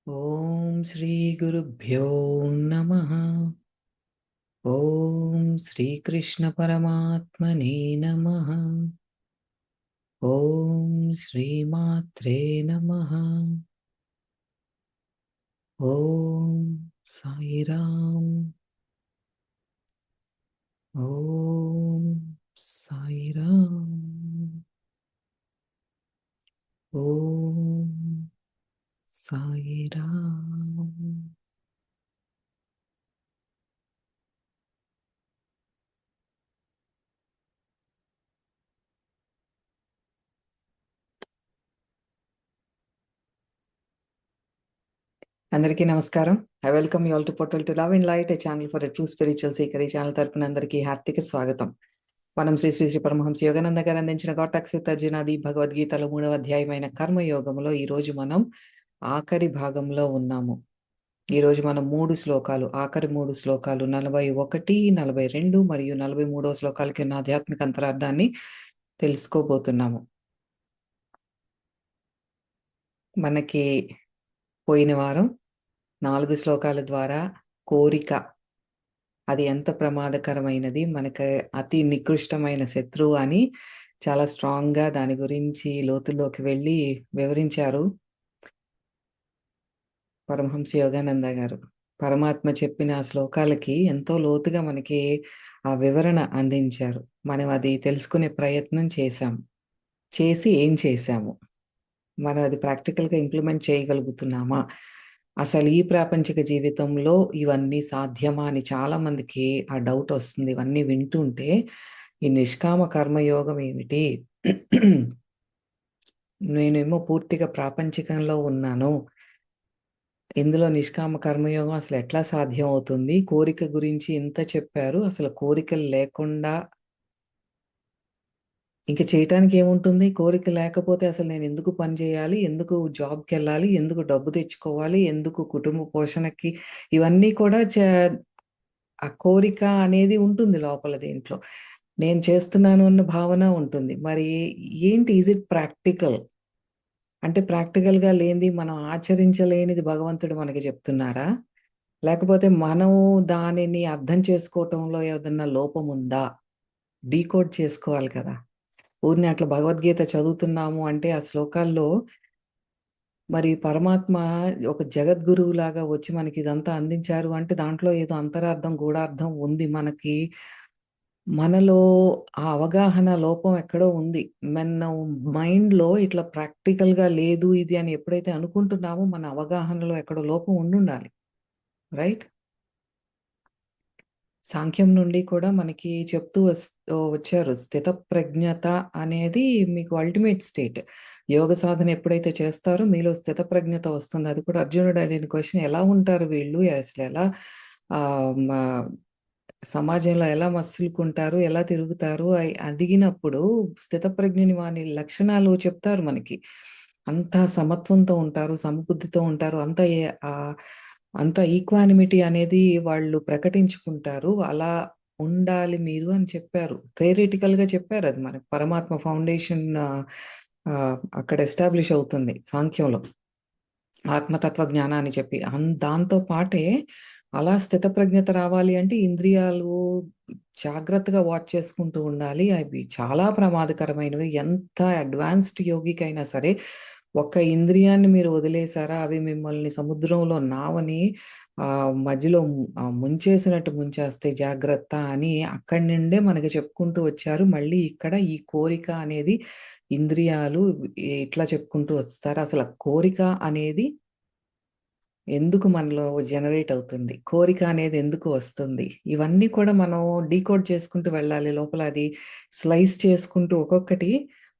ఓం శ్రీ గురుభ్యో నమః. ఓం శ్రీకృష్ణ పరమాత్మనే నమః. ఓం శ్రీమాత్రే నమః. ఓం సాయిరామ్. ఓం సాయిరామ్. ఓం సాయిరామ్. అందరికీ నమస్కారం. I welcome you all to portal to love and light, A channel for a true spiritual seeker. ఈ ఛానల్ తరపున అందరికీ హార్దిక స్వాగతం. మనం శ్రీ శ్రీ శ్రీ పరమహంస యోగానంద గారు అందించిన గాటాక్సిత అర్జునాది భగవద్గీతలో 3వ అధ్యాయమైన కర్మయోగంలో ఈరోజు మనం ఆఖరి భాగంలో ఉన్నాము. ఈరోజు మనం 3 శ్లోకాలు, ఆఖరి 3 శ్లోకాలు 41, 42 మరియు 43వ శ్లోకాలకి ఉన్న ఆధ్యాత్మిక అంతరార్థాన్ని తెలుసుకోబోతున్నాము. మనకి పోయిన వారం 4 శ్లోకాల ద్వారా కోరిక అది ఎంత ప్రమాదకరమైనది, మనకు అతి నికృష్టమైన శత్రువు అని చాలా స్ట్రాంగ్‌గా దాని గురించి లోతుల్లోకి వెళ్ళి వివరించారు పరమహంస యోగానంద గారు. పరమాత్మ చెప్పిన ఆ శ్లోకాలకి ఎంతో లోతుగా మనకి ఆ వివరణ అందించారు. మనం అది తెలుసుకునే ప్రయత్నం చేశాం. చేసి ఏం చేశాము? మనం అది ప్రాక్టికల్‌గా ఇంప్లిమెంట్ చేయగలుగుతున్నామా? అసలు ఈ ప్రాపంచిక జీవితంలో ఇవన్నీ సాధ్యమా అని చాలా మందికి ఆ డౌట్ వస్తుంది. ఇవన్నీ వింటుంటే ఈ నిష్కామ కర్మయోగం ఏమిటి? నేనేమో పూర్తిగా ప్రాపంచికంలో ఉన్నాను. ఇందులో నిష్కామ కర్మయోగం అసలు ఎట్లా సాధ్యం అవుతుంది? కోరిక గురించి ఇంత చెప్పారు. అసలు కోరికలు లేకుండా ఇంక చేయటానికి ఏముంటుంది? కోరిక లేకపోతే అసలు నేను ఎందుకు పని చేయాలి? ఎందుకు జాబ్‌కెళ్ళాలి? ఎందుకు డబ్బు తెచ్చుకోవాలి? ఎందుకు కుటుంబ పోషణకి ఇవన్నీ కూడా ఆ కోరిక అనేది ఉంటుంది లోపల దీంట్లో. నేను చేస్తున్నాను అన్న భావన ఉంటుంది. మరి ఏంటి ఇట్ ప్రాక్టికల్? అంటే ప్రాక్టికల్‌గా లేనిది మనం ఆచరించలేనిది భగవంతుడు మనకి చెప్తున్నారా? లేకపోతే మనం దానిని అర్థం చేసుకోవటంలో ఏదన్నా లోపం ఉందా? డీకోడ్ చేసుకోవాలి కదా! ఊరినే అట్లా భగవద్గీత చదువుతున్నాము అంటే ఆ శ్లోకాల్లో మరి పరమాత్మ ఒక జగద్గురువులాగా వచ్చి మనకి ఇదంతా అందించారు అంటే దాంట్లో ఏదో అంతరార్థం, గూఢార్థం ఉంది. మనలో ఆ అవగాహన లోపం ఎక్కడో ఉంది. మనం మైండ్‌లో ఇట్లా ప్రాక్టికల్‌గా లేదు ఇది అని ఎప్పుడైతే అనుకుంటున్నామో మన అవగాహనలో ఎక్కడో లోపం ఉండుండాలి. రైట్? సాంఖ్యం నుండి కూడా మనకి చెప్తూ వచ్చారు. స్థితప్రజ్ఞత అనేది మీకు అల్టిమేట్ స్టేట్. యోగ సాధన ఎప్పుడైతే చేస్తారో మీలో స్థితప్రజ్ఞత వస్తుంది. అది కూడా అర్జునుడు అడిగిన క్వెషన్ ఎలా ఉంటారు వీళ్ళు? అసలెలా ఆహ్, మ సమాజంలో ఎలా మసులుకుంటారు? ఎలా తిరుగుతారు? అడిగినప్పుడు స్థితప్రజ్ఞుని వాని లక్షణాలు చెప్తారు మనకి. అంతా సమత్వంతో ఉంటారు, సమబుద్ధితో ఉంటారు. అంత ఈక్వానిమిటీ అనేది వాళ్ళు ప్రకటించుకుంటారు. అలా ఉండాలి మీరు అని చెప్పారు. థియరిటికల్‌గా చెప్పారది మనకు. పరమాత్మ ఫౌండేషన్ అక్కడ ఎస్టాబ్లిష్ అవుతుంది సాంఖ్యంలో. ఆత్మతత్వ జ్ఞానాన్ని చెప్పి. దాంతో పాటే అలా స్థితప్రజ్ఞత రావాలి అంటే ఇంద్రియాలు జాగ్రత్తగా వాచ్ చేసుకుంటూ ఉండాలి. అవి చాలా ప్రమాదకరమైనవి. ఎంత అడ్వాన్స్డ్ యోగికైనా సరే, ఒక్క ఇంద్రియాన్ని మీరు వదిలేసారా, అవి మిమ్మల్ని సముద్రంలో నావని మధ్యలో ముంచేసినట్టు ముంచేస్తాయి జాగ్రత్త అని అక్కడి నుండే మనకి చెప్పుకుంటూ వచ్చారు. మళ్ళీ ఇక్కడ ఈ కోరిక అనేది ఇంద్రియాలు ఇట్లా చెప్పుకుంటూ వస్తారు. అసల కోరిక అనేది ఎందుకు మనలో జనరేట్ అవుతుంది? కోరిక అనేది ఎందుకు వస్తుంది? ఇవన్నీ కూడా మనం డీకోడ్ చేసుకుంటూ వెళ్ళాలి. లోపల అది స్లైస్ చేసుకుంటూ ఒక్కొక్కటి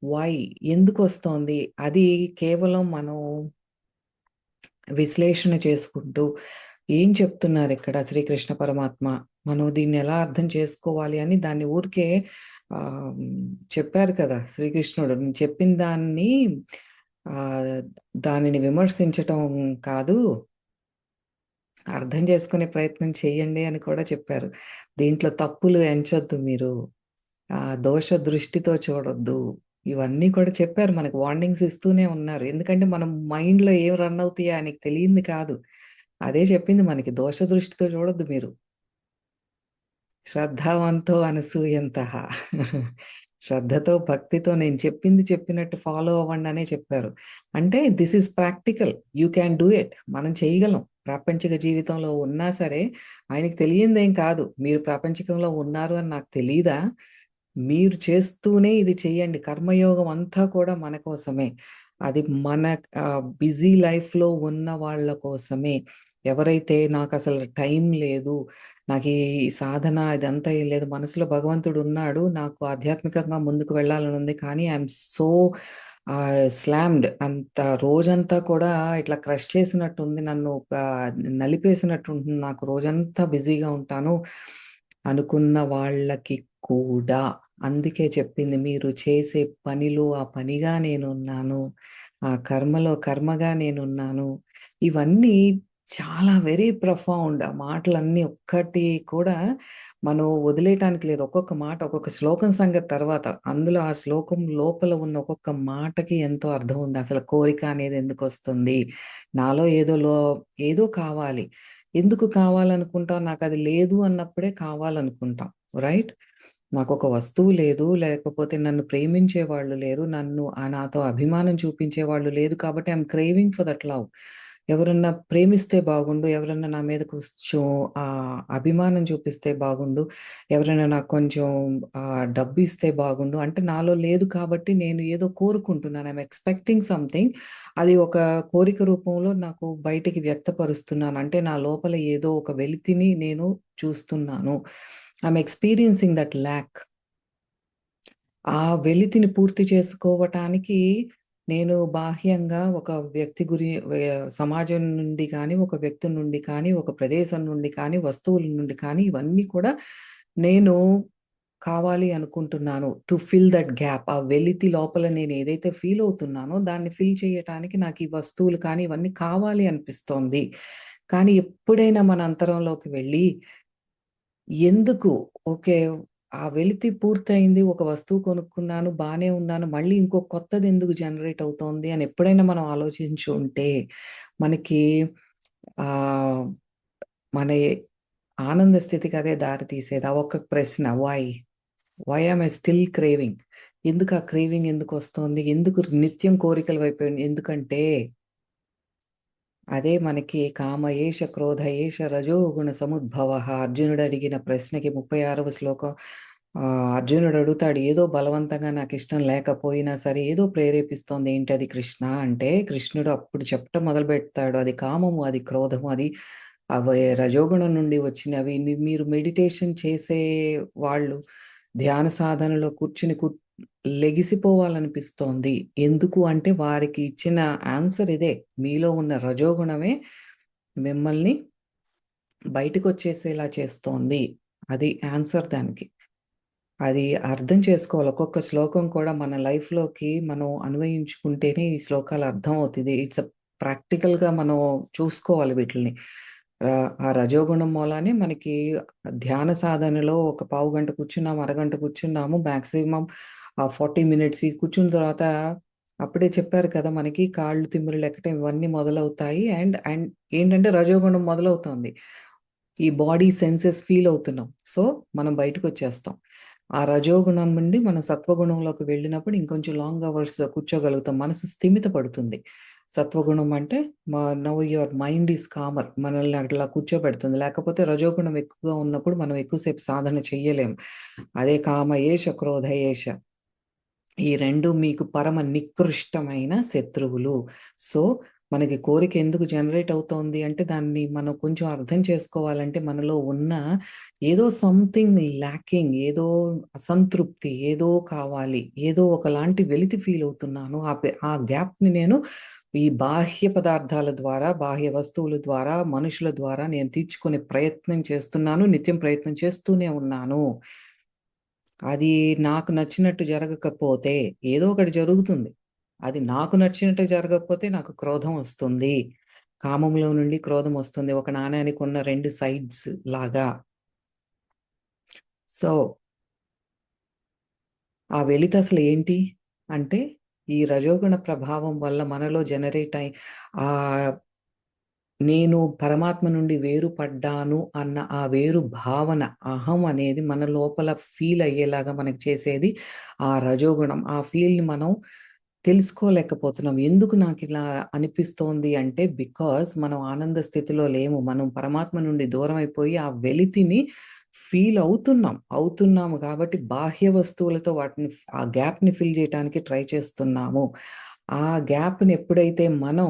వై? ఎందుకొస్తోంది? అది కేవలం మనం విశ్లేషణ చేసుకుంటూ ఏం చెప్తున్నారిక్కడ శ్రీకృష్ణ పరమాత్మ? మనం దీన్నెలా అర్థం చేసుకోవాలి అని దాన్ని ఊరికే ఆహ్, చెప్పారు కదా! శ్రీకృష్ణుడు. నేను చెప్పిన ఆహ్, దానిని విమర్శించటం కాదు, అర్థం చేసుకునే ప్రయత్నం చేయండి అని కూడా చెప్పారు. దీంట్లో తప్పులు ఎంచొద్దు మీరు. దోష దృష్టితో చూడొద్దు. ఇవన్నీ కూడా చెప్పారు. మనకు వార్నింగ్స్ ఇస్తూనే ఉన్నారు. ఎందుకంటే మనం మైండ్‌లో ఏం రన్ అవుతాయో ఆయనకి తెలియంది కాదు. అదే చెప్పింది మనకి దోష దృష్టితో చూడొద్దు మీరు. శ్రద్ధావంతో అనసూయంతః. శ్రద్ధతో, భక్తితో నేను చెప్పింది చెప్పినట్టు ఫాలో అవ్వండి అనే చెప్పారు. అంటే this is practical. You can do it. మనం చేయగలం. ప్రాపంచిక జీవితంలో ఉన్నా సరే ఆయనకి తెలియందేం కాదు. మీరు ప్రాపంచికంలో ఉన్నారు అని నాకు తెలీదా? మీరు చేస్తూనే ఇది చేయండి. కర్మయోగం అంతా కూడా మన కోసమే. అది మన బిజీ లైఫ్‌లో ఉన్న వాళ్ళ కోసమే. ఎవరైతే నాకసలు టైం లేదు, నాకీ సాధన ఇదంతా ఏం లేదు, మనసులో భగవంతుడున్నాడు, నాకు ఆధ్యాత్మికంగా ముందుకు వెళ్ళాలనుంది. కానీ ఐయామ్ సో స్లామ్డ్. అంత రోజంతా కూడా ఇట్లా క్రష్ చేసినట్టుంది. నన్ను నలిపేసినట్టుంటుంది. నాకు రోజంతా బిజీగా ఉంటాను అనుకున్న వాళ్ళకి కూడా అందుకే చెప్పింది. మీరు చేసే పనిలో ఆ పనిగా నేనున్నాను. ఆ కర్మలో కర్మగా నేనున్నాను. ఇవన్నీ చాలా వెరీ ప్రొఫౌండ్. ఆ మాటలన్నీ ఒక్కటి కూడా మనం వదిలేయటానికి లేదు. ఒక్కొక్క మాట, ఒక్కొక్క శ్లోకం సంగతి తర్వాత. అందులో ఆ శ్లోకం లోపల ఉన్న ఒక్కొక్క మాటకి ఎంతో అర్థం ఉంది. అసలు కోరిక అనేది ఎందుకొస్తుంది? నాలో ఏదో కావాలి. ఎందుకు కావాలనుకుంటాం? నాకది లేదు అన్నప్పుడే కావాలనుకుంటాం. రైట్? నాకొక వస్తువు లేదు, లేకపోతే నన్ను ప్రేమించేవాళ్ళు లేరు, నాతో అభిమానం చూపించేవాళ్ళు లేదు కాబట్టి క్రేవింగ్ ఫర్ దట్ లవ్. ఎవరన్నా ప్రేమిస్తే బాగుండు, ఎవరన్నా నా మీద కొంచెం అభిమానం చూపిస్తే బాగుండు, ఎవరైనా నాకు కొంచెం డబ్బిస్తే బాగుండు. అంటే నాలో లేదు కాబట్టి నేను ఏదో కోరుకుంటున్నాను. Expecting something. అది ఒక కోరిక రూపంలో నాకు బయటికి వ్యక్తపరుస్తున్నాను. అంటే నా లోపల ఏదో ఒక వెలితిని నేను చూస్తున్నాను. Experiencing that lack. ఆ వెలితిని పూర్తి చేసుకోవటానికి నేను బాహ్యంగా ఒక వ్యక్తి సమాజం నుండి కానీ, ఒక వ్యక్తి నుండి కానీ, ఒక ప్రదేశం నుండి కానీ, వస్తువుల నుండి కానీ ఇవన్నీ కూడా నేను కావాలి అనుకుంటున్నాను. To fill that gap. ఆ వెలితి లోపల నేను ఏదైతే ఫీల్ అవుతున్నానో దాన్ని ఫిల్ చేయటానికి నాకు ఈ వస్తువులు కానీ ఇవన్నీ కావాలి అనిపిస్తోంది. కానీ ఎప్పుడైనా మన అంతరంలోకి వెళ్ళి ఎందుకు? ఓకే. ఆ వెలితి పూర్తయింది. ఒక వస్తువు కొనుక్కున్నాను. బానే ఉన్నాను. మళ్ళీ ఇంకో కొత్తదెందుకు జనరేట్ అవుతోంది అని ఎప్పుడైనా మనం ఆలోచించి ఉంటే, మనకి ఆహ్, మన ఆనంద స్థితికి అదే దారి తీసేది. ఆ ఒక్క ప్రశ్న why? Why am I still craving? ఎందుకు ఆ క్రేవింగ్ ఎందుకొస్తోంది? ఎందుకు నిత్యం కోరికల వైపు ఎందుకంటే అదే మనకి కామ ఏష క్రోధ ఏష రజోగుణ సముద్భవః అర్జునుడు అడిగిన ప్రశ్నకి 36వ శ్లోకం. అర్జునుడు అడుగుతాడు, ఏదో బలవంతంగా నాకిష్టం లేకపోయినా సరే ఏదో ప్రేరేపిస్తోంది ఏంటది కృష్ణ అంటే, కృష్ణుడు అప్పుడు చెప్పటం మొదలుపెడతాడు. అది కామము, అది క్రోధము, అది రజోగుణం నుండి వచ్చినవి. మీరు మెడిటేషన్ చేసే వాళ్ళు ధ్యాన సాధనలో కూర్చుని లెగిసిపోవాలనిపిస్తోంది. ఎందుకు అంటే వారికి ఇచ్చిన ఆన్సర్ ఇదే. మీలో ఉన్న రజోగుణమే మిమ్మల్ని బయటకొచ్చేసేలా చేస్తోంది. అది ఆన్సర్ దానికి. అది అర్థం చేసుకోవాలి. ఒక్కొక్క శ్లోకం కూడా మన లైఫ్‌లోకి మనం అన్వయించుకుంటేనే ఈ శ్లోకాలు అర్థమవుతది. ప్రాక్టికల్‌గా మనం చూసుకోవాలి వీటిల్ని. ఆ రజోగుణం మూలానే మనకి ధ్యాన సాధనలో ఒక పావుగంట కూర్చున్నాము, అరగంట కూర్చున్నాము. మాక్సిమం 40 మినిట్స్ ఇది కూర్చున్న తర్వాత అప్పుడే చెప్పారు కదా! మనకి కాళ్ళు తిమ్మిరులెక్కటం ఇవన్నీ మొదలవుతాయి. అండ్ అండ్ ఏంటంటే రజోగుణం మొదలవుతోంది. ఈ బాడీ సెన్సెస్ ఫీల్ అవుతున్నాం. సో, మనం బయటకొచ్చేస్తాం. ఆ రజోగుణం నుండి మనం సత్వగుణంలోకి వెళ్ళినప్పుడు ఇంకొంచెం లాంగ్ అవర్స్ కూర్చోగలుగుతాం. మనసు స్థిమిత పడుతుంది. సత్వగుణం అంటే now your mind is comer. మనల్ని అట్లా కూర్చోబెడుతుంది. లేకపోతే రజోగుణం ఎక్కువగా ఉన్నప్పుడు మనం ఎక్కువ సేపు సాధన చెయ్యలేము. అదే కామ ఏష, క్రోధ ఏష ఈ 2 మీకు పరమ నికృష్టమైన శత్రువులు. సో, మనకి కోరిక ఎందుకు జనరేట్ అవుతోంది అంటే, దాన్ని మనం కొంచెం అర్థం చేసుకోవాలంటే, మనలో ఉన్న ఏదో సంథింగ్ ల్యాకింగ్, ఏదో అసంతృప్తి, ఏదో కావాలి, ఏదో ఒకలాంటి వెలితి ఫీల్ అవుతున్నాను. ఆ గ్యాప్‌ని నేను ఈ బాహ్య పదార్థాల ద్వారా, బాహ్య వస్తువుల ద్వారా, మనుషుల ద్వారా నేను తీర్చుకునే ప్రయత్నం చేస్తున్నాను. నిత్యం ప్రయత్నం చేస్తూనే ఉన్నాను. అది నాకు నచ్చినట్టు జరగకపోతే ఏదో ఒకటి జరుగుతుంది. అది నాకు నచ్చినట్టు జరగకపోతే నాకు క్రోధం వస్తుంది. కామంలో నుండి క్రోధం వస్తుంది. ఒక నాణానికి ఉన్న 2 సైడ్స్ లాగా. సో, ఆ వెలితి అసలు ఏంటి? అంటే ఈ రజోగుణ ప్రభావం వల్ల మనలో జనరేట్ అయ్యి ఆహ్, నేను పరమాత్మ నుండి వేరుపడ్డాను అన్న ఆ వేరు భావన, అహం అనేది మన లోపల ఫీల్ అయ్యేలాగా మనకు చేసేది ఆ రజోగుణం. ఆ ఫీల్‌ని మనం తెలుసుకోలేకపోతున్నాం. ఎందుకు నాకిలా అనిపిస్తోంది అంటే, బికాజ్ మనం ఆనంద స్థితిలో లేము. మనం పరమాత్మ నుండి దూరమైపోయి ఆ వెలితిని ఫీల్ అవుతున్నాం. అవుతున్నాము కాబట్టి బాహ్య వస్తువులతో వాటిని ఆ గ్యాప్‌ని ఫిల్ జేయటానికి ట్రై చేస్తున్నాము. ఆ గ్యాప్‌ని ఎప్పుడైతే మనం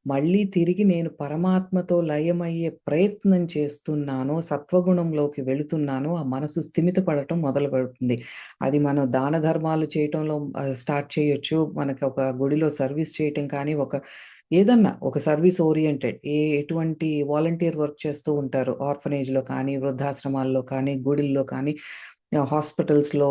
మళ్ళీ తిరిగి నేను పరమాత్మతో లయమయ్యే ప్రయత్నం చేస్తున్నానో, సత్వగుణంలోకి వెళుతున్నానో, ఆ మనసు స్థిమిత పడటం మొదలుపెడుతుంది. అది మనం దాన ధర్మాలు చేయటంలో స్టార్ట్ చేయొచ్చు. మనకి ఒక గుడిలో సర్వీస్ చేయటం కానీ, ఏదన్నా ఒక సర్వీస్ ఓరియెంటెడ్ ఎటువంటి వాలంటీర్ వర్క్ చేస్తూ ఉంటారు. ఆర్ఫనేజ్‌లో కానీ, వృద్ధాశ్రమాల్లో కానీ, గుడుల్లో కానీ, హాస్పిటల్స్‌లో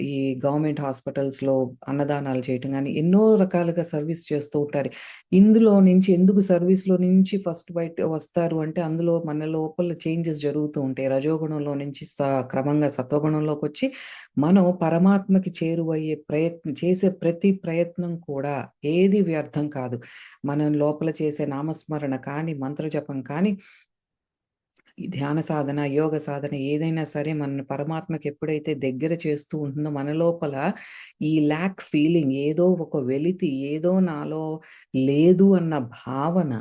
ఈ గవర్నమెంట్ హాస్పిటల్స్‌లో అన్నదానాలు చేయటం గానీ, ఎన్నో రకాలుగా సర్వీస్ చేస్తూ ఉంటారు. ఇందులో నుంచి ఎందుకు సర్వీస్‌లో నుంచి ఫస్ట్ బయట వస్తారు అంటే, అందులో మన లోపల చేంజెస్ జరుగుతూ ఉంటాయి. రజోగుణంలో నుంచి క్రమంగా సత్వగుణంలోకొచ్చి, మనం పరమాత్మకి చేరువయ్యే చేసే ప్రతి ప్రయత్నం కూడా ఏది వ్యర్థం కాదు. మనం లోపల చేసే నామస్మరణ కానీ, మంత్ర జపం కానీ, ఈ ధ్యాన సాధన, యోగ సాధన ఏదైనా సరే మనని పరమాత్మకి ఎప్పుడైతే దగ్గర చేస్తూ ఉంటుందో, మన లోపల ఈ ల్యాక్ ఫీలింగ్ ఏదో ఒక వెలితి, ఏదో నాలో లేదు అన్న భావన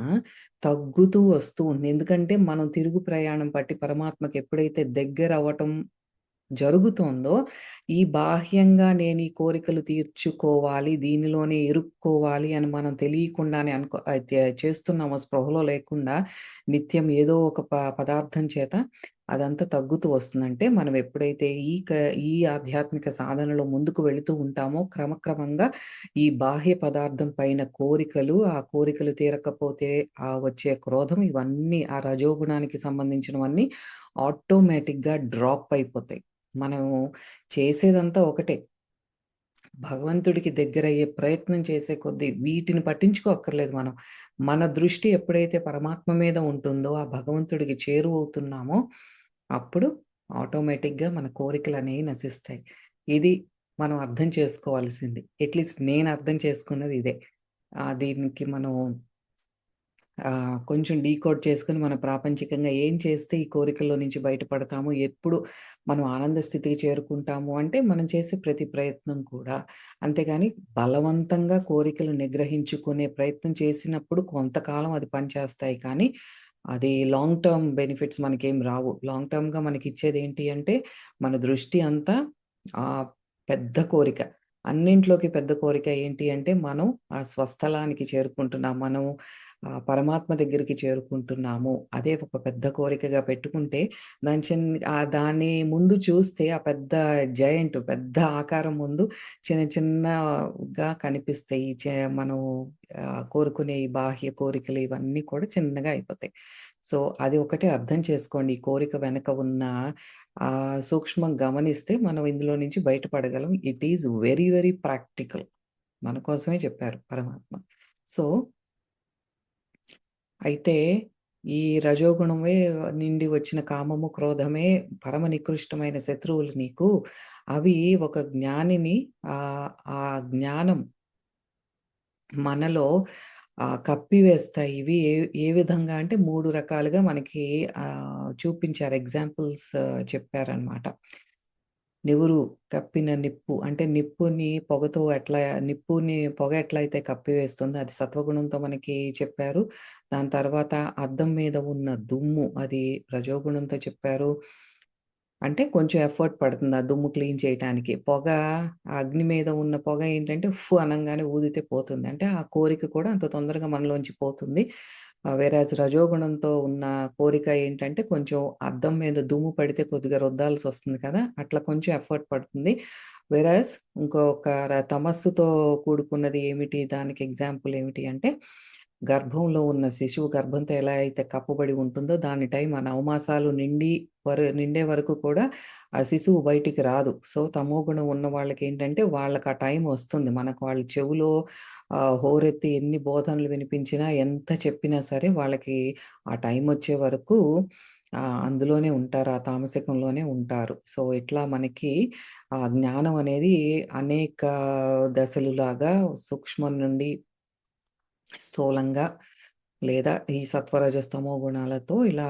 తగ్గుతూ వస్తూ ఉంటుంది. ఎందుకంటే మనం తిరుగు ప్రయాణం పట్టి పరమాత్మకి ఎప్పుడైతే దగ్గరవ్వటం జరుగుతోందో, ఈ బాహ్యంగా నేను ఈ కోరికలు తీర్చుకోవాలి, దీనిలోనే ఇరుక్కోవాలి అని మనం తెలియకుండానే చేస్తున్నామో స్పృహలో లేకుండా నిత్యం ఏదో ఒక పదార్థం చేత అదంతా తగ్గుతూ వస్తుందంటే, మనం ఎప్పుడైతే ఈ ఆధ్యాత్మిక సాధనలో ముందుకు వెళుతూ ఉంటామో, క్రమక్రమంగా ఈ బాహ్య పదార్థం పైన కోరికలు, ఆ కోరికలు తీరకపోతే వచ్చే క్రోధం ఇవన్నీ ఆ రజోగుణానికి సంబంధించినవన్నీ ఆటోమేటిక్‌గా డ్రాప్ అయిపోతాయి. మనము చేసేదంతా ఒకటే. భగవంతుడికి దగ్గరయ్యే ప్రయత్నం చేసే కొద్దీ వీటిని పట్టించుకోక్కర్లేదు మనం. మన దృష్టి ఎప్పుడైతే పరమాత్మ మీద ఉంటుందో, ఆ భగవంతుడికి చేరువవుతున్నామో, అప్పుడు ఆటోమేటిక్‌గా మన కోరికలనేవి నశిస్తాయి. ఇది మనం అర్థం చేసుకోవాల్సింది. అట్‌లీస్ట్ నేను అర్థం చేసుకున్నది ఇదే. దీనికి మనం కొంచెం డీకోడ్ చేసుకొని మన ప్రాపంచికంగా ఏం చేస్తే ఈ కోరికల్లో నుంచి బయటపడతాము, ఎప్పుడు మనం ఆనంద స్థితికి చేరుకుంటాము అంటే, మనం చేసే ప్రతి ప్రయత్నం కూడా. అంతేగాని బలవంతంగా కోరికలు నిగ్రహించుకునే ప్రయత్నం చేసినప్పుడు కొంతకాలం అది పనిచేస్తాయి కానీ, అది లాంగ్ టర్మ్ బెనిఫిట్స్ మనకేం రావు. లాంగ్ టర్మ్‌గా మనకిచ్చేదేంటి అంటే, మన దృష్టి అంతా ఆహ్, పెద్ద కోరిక. అన్నింట్లోకి పెద్ద కోరిక ఏంటి అంటే, మనం ఆ స్వస్థలానికి చేరుకుంటున్నాం. మనం పరమాత్మ దగ్గరికి చేరుకుంటున్నాము. అదే ఒక పెద్ద కోరికగా పెట్టుకుంటే దాని ముందు చూస్తే ఆ పెద్ద జయంట్ పెద్ద ఆకారం ముందు చిన్నగా కనిపిస్తాయి. మనం కోరుకునే ఈ బాహ్య కోరికలు ఇవన్నీ కూడా చిన్నగా అయిపోతాయి. సో, అది ఒకటే అర్థం చేసుకోండి. ఈ కోరిక వెనక ఉన్న సూక్ష్మం గమనిస్తే మనం ఇందులో నుంచి బయటపడగలం. It is very, very practical. మన కోసమే చెప్పారు పరమాత్మ. సో అయితే ఈ రజోగుణమే నిండి వచ్చిన కామము, క్రోధమే పరమ నికృష్టమైన శత్రువులు నీకు. అవి ఒక జ్ఞానిని ఆ జ్ఞానం మనలో కప్పివేస్తాయి. ఇవి ఏ విధంగా అంటే 3 రకాలుగా మనకి చూపించారు. ఎగ్జాంపుల్స్ చెప్పారనమాట. నివురు కప్పిన నిప్పు అంటే నిప్పుని పొగ ఎట్లయితే కప్పివేస్తుందో అది సత్వగుణంతో మనకి చెప్పారు. దాని తర్వాత అద్దం మీద ఉన్న దుమ్ము అది రజోగుణంతో చెప్పారు. అంటే కొంచెం ఎఫర్ట్ పడుతుంది. ఆ దుమ్ము క్లీన్ చేయటానికి. అగ్ని మీద ఉన్న పొగ ఏంటంటే ఉఫ్ అనంగానే ఊదితే పోతుంది. అంటే ఆ కోరిక కూడా అంత తొందరగా మనలోంచి పోతుంది. వేరాజ్ రజోగుణంతో ఉన్న కోరిక ఏంటంటే కొంచెం అద్దం మీద దుమ్ము పడితే కొద్దిగా రుద్దాల్సొస్తుంది కదా! అట్లా కొంచెం ఎఫర్ట్ పడుతుంది. వేరాజ్ తమస్సుతో కూడుకున్నది ఏమిటి? దానికి ఎగ్జాంపుల్ ఏమిటి అంటే గర్భంలో ఉన్న శిశువు గర్భంతో ఎలా అయితే కప్పబడి ఉంటుందో దాని టైం ఆ నవమాసాలు నిండే వరకు కూడా ఆ శిశువు బయటికి రాదు. సో, తమోగుణం ఉన్న వాళ్ళకేంటంటే వాళ్ళకి ఆ టైం వస్తుంది. మనకు వాళ్ళ చెవులో హోరెత్తి ఎన్ని బోధనలు వినిపించినా, ఎంత చెప్పినా సరే వాళ్ళకి ఆ టైమొచ్చే వరకు అందులోనే ఉంటారు. ఆ తామసికంలోనే ఉంటారు. సో, ఇట్లా మనకి ఆ జ్ఞానం అనేది అనేక దశలులాగా సూక్ష్మం నుండి స్థూలంగా లేదా ఈ సత్వరజస్తమో గుణాలతో ఇలా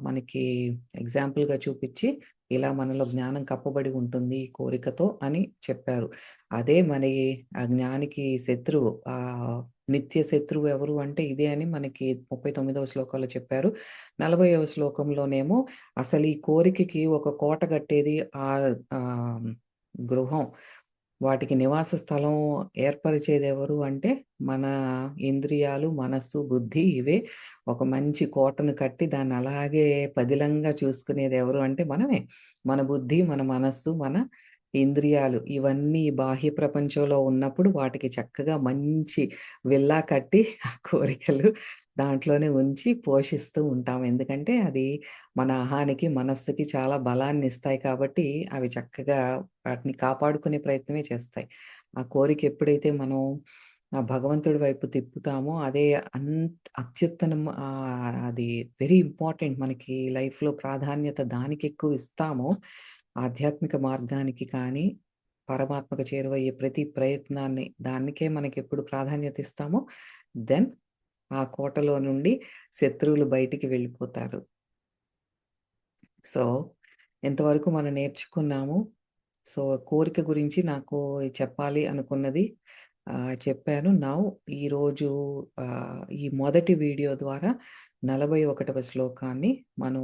మనకి ఎగ్జాంపుల్‌గా చూపిచ్చి, ఇలా మనలో జ్ఞానం కప్పబడి ఉంటుంది ఈ కోరికతో అని చెప్పారు. అదే మరి ఆ జ్ఞానికి శత్రువు నిత్య శత్రువు ఎవరు అంటే ఇదే అని మనకి 39వ శ్లోకంలో చెప్పారు. 40వ శ్లోకంలోనేమో అసలు ఈ కోరికకి ఒక కోట కట్టేది ఆహ్, గృహం. వాటికి నివాస స్థలం ఏర్పరిచేదెవరు అంటే, మన ఇంద్రియాలు, మనస్సు, బుద్ధి ఇవే ఒక మంచి కోటను కట్టి దాన్నలాగే పదిలంగా చూసుకునేదెవరు అంటే మనమే. మన బుద్ధి, మన మనస్సు, మన ఇంద్రియాలు ఇవన్నీ బాహ్య ప్రపంచంలో ఉన్నప్పుడు వాటికి చక్కగా మంచి విల్లా కట్టి ఆ కోరికలు దాంట్లోనే ఉంచి పోషిస్తూ ఉంటాం. ఎందుకంటే అది మన అహానికి, మనస్సుకి చాలా బలాన్నిస్తాయి కాబట్టి అవి చక్కగా వాటిని కాపాడుకునే ప్రయత్నమే చేస్తాయి. ఆ కోరిక ఎప్పుడైతే మనం ఆ భగవంతుడి వైపు తిప్పుతామో అదే అత్యుత్తనం అది వెరీ ఇంపార్టెంట్ మనకి లైఫ్‌లో ప్రాధాన్యత దానికెక్కువ ఇస్తామో, ఆధ్యాత్మిక మార్గానికి కానీ, పరమాత్మకు చేరువయ్యే ప్రతి ప్రయత్నాన్ని దానికే మనకెప్పుడు ప్రాధాన్యత ఇస్తామో, దెన్ ఆ కోటలో నుండి శత్రువులు బయటికి వెళ్ళిపోతారు. సో, ఇంతవరకు మనం నేర్చుకున్నాము. సో, కోరిక గురించి నాకు చెప్పాలి అనుకున్నది చెప్పాను. నౌ ఈరోజు ఈ మొదటి వీడియో ద్వారా 41వ శ్లోకాన్ని మనం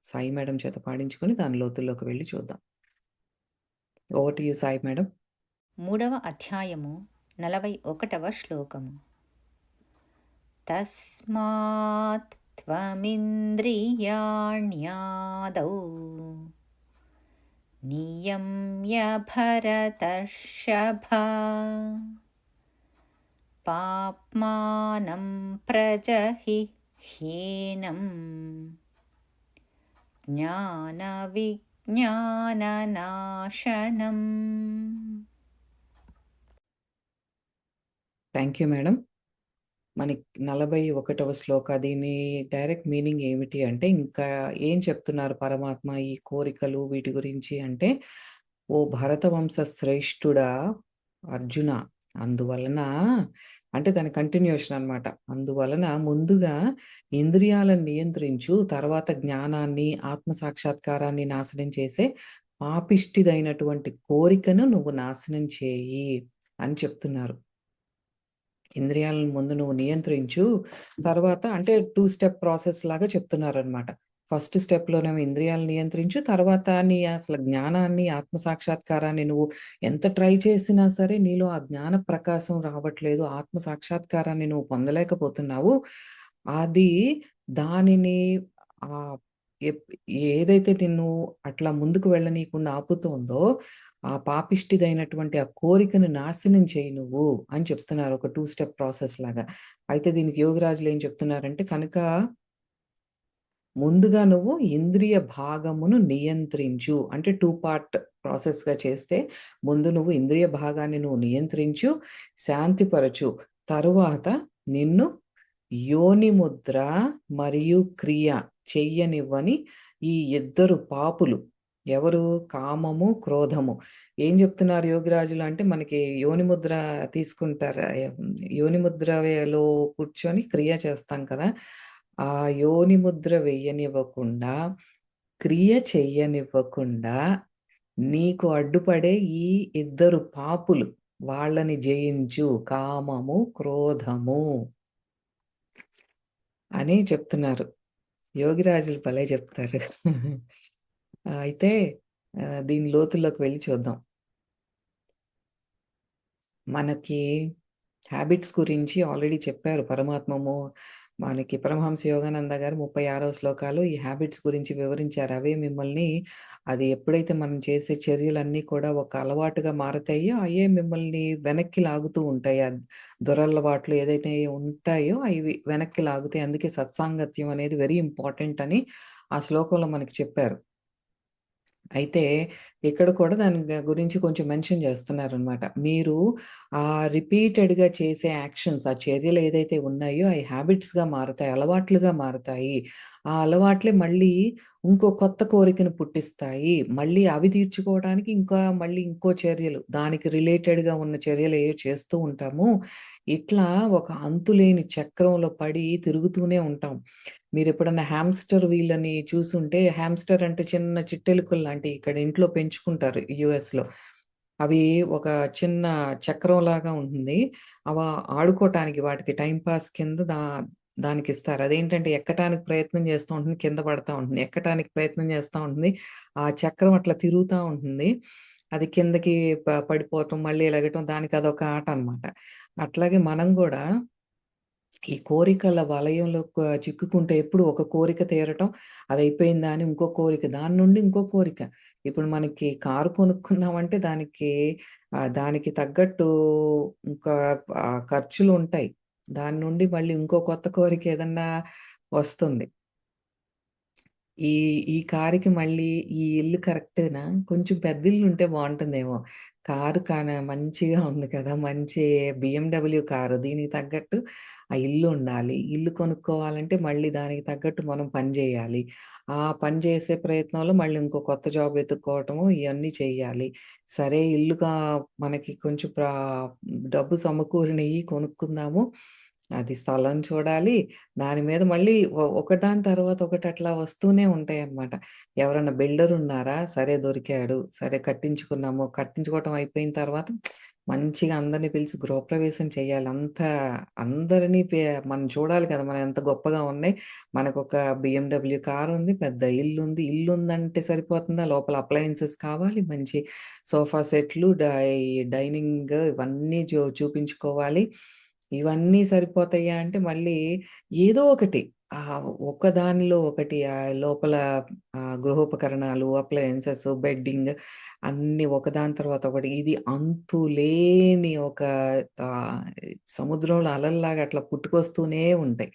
సాయి మేడం చేత పాడించుకొని దాని లోతుల్లోకి వెళ్లి చూద్దాం. Over to you Sai madam. 3వ అధ్యాయము 41వ శ్లోకము. తస్మాత్ త్వమింద్రియాణ్యాదౌ నియమ్య భరతర్షభ పాప్మానం ప్రజహిహ్యేనం జ్ఞానవిజ్ఞాననాశనం. Thank you madam. మనకి 41వ శ్లోక దీని డైరెక్ట్ మీనింగ్ ఏమిటి అంటే, ఇంకా ఏం చెప్తున్నారు పరమాత్మ ఈ కోరికలు వీటి గురించి అంటే, ఓ భరతవంశ శ్రేష్ఠుడా అర్జున! అందువలన అంటే దాని కంటిన్యూషన్ అన్నమాట. అందువలన ముందుగా ఇంద్రియాలను నియంత్రించు, తర్వాత జ్ఞానాన్ని, ఆత్మ సాక్షాత్కారాన్ని నాశనం చేసే పాపిష్టిదైనటువంటి కోరికను నువ్వు నాశనం చేయి అని చెప్తున్నారు. ఇంద్రియాలను ముందు నువ్వు నియంత్రించు. తర్వాత అంటే 2 స్టెప్ ప్రాసెస్ లాగా చెప్తున్నారనమాట. ఫస్ట్ స్టెప్‌లోనేమో ఇంద్రియాలను నియంత్రించు. తర్వాత నీ అసలు జ్ఞానాన్ని, ఆత్మ సాక్షాత్కారాన్ని నువ్వు ఎంత ట్రై చేసినా సరే నీలో ఆ జ్ఞాన ప్రకాశం రావట్లేదు. ఆత్మ సాక్షాత్కారాన్ని నువ్వు పొందలేకపోతున్నావు. అది దానిని ఆహ్, ఎప్ ఏదైతే నిన్ను అట్లా ముందుకు వెళ్ళనీయకుండా ఆపుతోందో ఆ పాపిష్టిదైనటువంటి ఆ కోరికను నాశనం చెయ్యి నువ్వు అని చెప్తున్నారు. ఒక 2 స్టెప్ ప్రాసెస్ లాగా. అయితే దీనికి యోగిరాజులు ఏం చెప్తున్నారంటే కనుక ముందుగా నువ్వు ఇంద్రియ భాగమును నియంత్రించు. అంటే 2 పార్ట్ ప్రాసెస్‌గా చేస్తే ముందు నువ్వు ఇంద్రియ భాగాన్ని నువ్వు నియంత్రించు, శాంతిపరచు. తరువాత నిన్ను యోని ముద్ర మరియు క్రియ చెయ్యనివ్వని ఈ ఇద్దరు పాపులు ఎవరు? కామము, క్రోధము. ఏం జెప్తున్నారు యోగిరాజులు అంటే మనకి యోని ముద్ర తీసుకుంటారు. యోని ముద్ర వేలో కూర్చొని క్రియ చేస్తాం కదా! ఆ యోని ముద్ర వెయ్యనివ్వకుండా, క్రియ చెయ్యనివ్వకుండా నీకు అడ్డుపడే ఈ ఇద్దరు పాపులు వాళ్ళని జయించు. కామము, క్రోధము అని చెప్తున్నారు. యోగిరాజులు భలే చెప్తారు. అయితే దీని లోతుల్లోకి వెళ్లి చూద్దాం. మనకి హ్యాబిట్స్ గురించి ఆల్రెడీ చెప్పారు పరమాత్మము. మనకి పరమహంస యోగానంద గారు 36వ శ్లోకాలు ఈ హ్యాబిట్స్ గురించి వివరించారు. అవే మిమ్మల్ని అది ఎప్పుడైతే మనం చేసే చర్యలన్నీ కూడా ఒక అలవాటుగా మారతాయో, అయ్యే మిమ్మల్ని వెనక్కి లాగుతూ ఉంటాయి. దురలవాట్లు ఏదైతే ఉంటాయో అవి వెనక్కి లాగుతాయి. అందుకే సత్సాంగత్యం అనేది వెరీ ఇంపార్టెంట్ అని ఆ శ్లోకంలో మనకి చెప్పారు. అయితే ఇక్కడ కూడా దాని గురించి కొంచెం మెన్షన్ చేస్తున్నారనమాట. మీరు రిపీటెడ్‌గా చేసే యాక్షన్స్, ఆ చర్యలు ఏదైతే ఉన్నాయో అయి హ్యాబిట్స్‌గా మారతాయి. అలవాట్లుగా మారతాయి. ఆ అలవాట్లే మళ్ళీ ఇంకో కొత్త కోరికను పుట్టిస్తాయి. మళ్ళీ అవి తీర్చుకోవడానికి మళ్ళీ ఇంకో చర్యలు, దానికి రిలేటెడ్‌గా ఉన్న చర్యలు ఏవో చేస్తూ ఉంటాము. ఇట్లా ఒక అంతులేని చక్రంలో పడి తిరుగుతూనే ఉంటాం. మీరెప్పుడన్నా హామ్‌స్టర్ వీలని చూసుంటే, హామ్‌స్టర్ అంటే చిన్న చిట్టెలుకల్లాంటియి ఇక్కడ ఇంట్లో పెంచుకుంటారు యూఎస్‌లో. అవి ఒక చిన్న చక్రంలాగా ఉంటుంది. అవ ఆడుకోటానికి వాటికి టైమ్ పాస్ కింద దానికిస్తారు. అదేంటంటే ఎక్కటానికి ప్రయత్నం చేస్తూ ఉంటుంది, కింద పడతా ఉంటుంది. ఎక్కటానికి ప్రయత్నం చేస్తా ఉంటుంది. ఆ చక్రం అట్లా తిరుగుతా ఉంటుంది. అది కిందకి పడిపోవటం, మళ్ళీ లెగటం దానికదొక ఆట అనమాట. అట్లాగే మనం గూడా ఈ కోరికల వలయంలో చిక్కుకుంటే ఎప్పుడు ఒక కోరిక తీరటం, అదయిపోయిందా అని ఇంకో కోరిక, దాని నుండి ఇంకో కోరిక. ఇప్పుడు మనకి కారు కొనుక్కున్నామంటే దానికి తగ్గట్టు ఇంకా ఖర్చులుంటాయి. దాని నుండి మళ్ళీ ఇంకో కొత్త కోరిక ఏదన్నా వస్తుంది. ఈ ఈ కారుకి మళ్ళీ ఈ ఇల్లు కరెక్టేనా? కొంచెం పెద్ద ఇల్లుంటే బావుంటుందేమో. కారు మంచిగా ఉంది కదా! మంచి బీఎండబ్ల్యూ కారు. దీనికి తగ్గట్టు ఆ ఇల్లుండాలి. ఇల్లు కొనుక్కోవాలంటే మళ్ళీ దానికి తగ్గట్టు మనం పని జేయాలి. ఆ పని చేసే ప్రయత్నంలో మళ్ళీ ఇంకో కొత్త జాబ్ వెతుక్కోవటము ఇయన్నీ చెయ్యాలి. సరే మనకి కొంచెం డబ్బు సమకూరినయి కొనుక్కుందాము. అది స్థలం చూడాలి. దాని మీద మళ్ళీ ఒకదాని తర్వాత ఒకటి అట్లా వస్తూనే ఉంటాయన్నమాట. ఎవరన్నా బిల్డర్ ఉన్నారా? సరే దొరికాడు. సరే కట్టించుకున్నాము. కట్టించుకోవటం అయిపోయిన తర్వాత మంచిగా అందరిని పిలిచి గృహప్రవేశం చేయాలి. అందరిని మనం చూడాలి కదా! మనం ఎంత గొప్పగా ఉన్నాయి. మనకొక బీఎండబ్ల్యూ కారుంది. పెద్ద ఇల్లుంది. ఇల్లుందంటే సరిపోతుందా? లోపల అప్లయెన్సెస్ కావాలి. మంచి సోఫా సెట్లు, డైనింగ్ ఇవన్నీ చూపించుకోవాలి. ఇవన్నీ సరిపోతాయా అంటే మళ్ళీ ఏదో ఒకటి ఒకదానిలో ఒకటి లోపల గృహోపకరణాలు, అప్లయెన్సెస్, బెడ్డింగ్ అన్నీ ఒకదాని తర్వాత ఒకటి ఇది అంతులేని ఒక ఆహ్, సముద్రంలో అలల్లాగా అట్లా పుట్టుకొస్తూనే ఉంటాయి.